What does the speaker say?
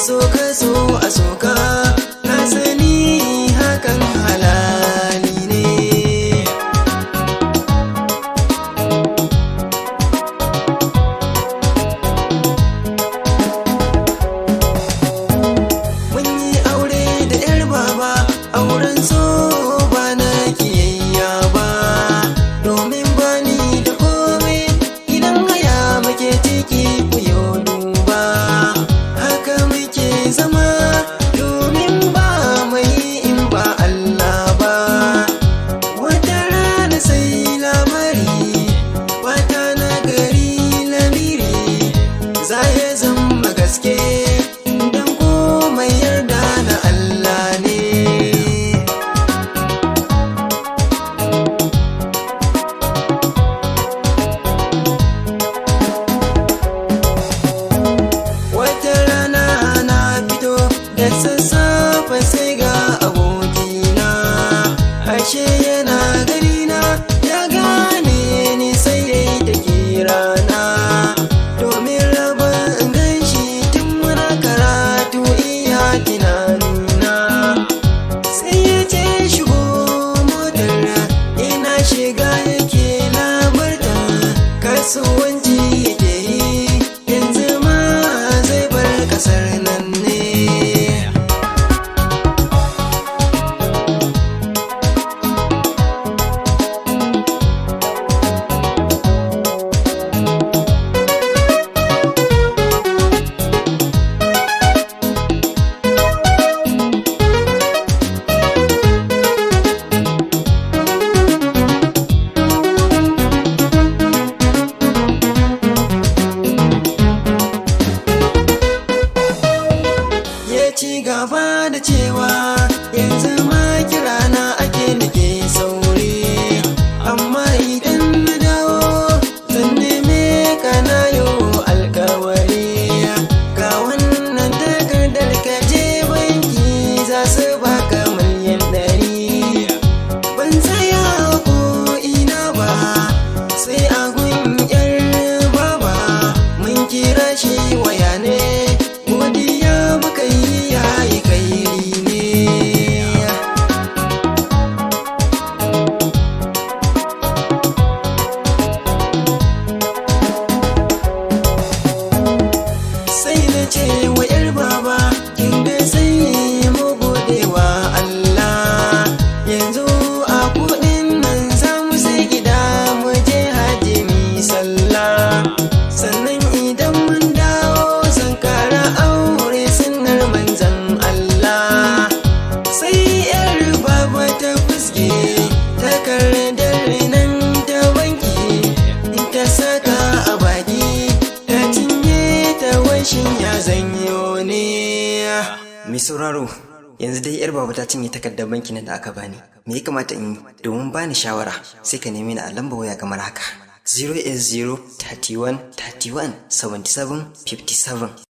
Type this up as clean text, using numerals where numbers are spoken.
so ka so a soka, na sani hakan halali ne. Mun yi aure da 'yar baba, auren so ba na kiyayya ba, domin bani da komai idan haya muke ciki ku yo duba. Haka muke zama domin ba mai in ba Allah ba. Wata rana sai labari, wata na gari lamiri, za ya zama gaske dan komai yarda na Allah ne. Wata rana na fito da sassafe sai ga abokina, ashe yana garina, ya gane ni sai yayi ta kirana, domin rabon ganshi tun muna karatu iya tunanina. Sai ya ce shigo motar, ina shiga yake labarta kasuwanci yake yi, yanzu ma zai bar kasar nan ne. Ya ci gaba da cewa yanzu ma kirana ake nake sauri, amma idan na dawo zan neme ka na yo alkawari. Ga wannan takardar ka je banki za su baka miliyan 100. Ban tsaya ko ina ba sai a gun 'yar baba, mun kira shi waya ne, godiya muka yi yayi kairi ne. Sai na ce wa 'yar baba, kin ga sai mu gode wa Allah, yanzu a kuɗin nan za mu sai gida mu je hajji mi sallah, sannan idan mun dawo zan kara aure sunnar manzan Allah. Sai 'yar baba ta fuske takardar nan ta banki, ta saka a baki ta cinye ta washin ya zanyo ne. Mai sauraro, yanzu dai 'yar baba ta cinye takardar banki nan da aka bani. Me ya kamata in yi domin bani shawara? Sai ka nemi ni a lambar waya kamar haka: 080 31 31 77 57.